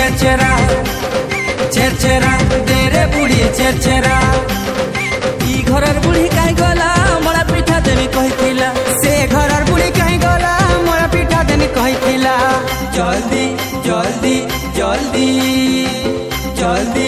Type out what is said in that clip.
चेरचेरा चेरचेरा देरे बुढ़ी चेरचेरा ई घरर बुढ़ी कहीं गला मोरा पिठा देनी कहिथिला से घरर बुढ़ी कहीं गला मोरा पिठा देनी कहिथिला जल्दी जल्दी जल्दी जल्दी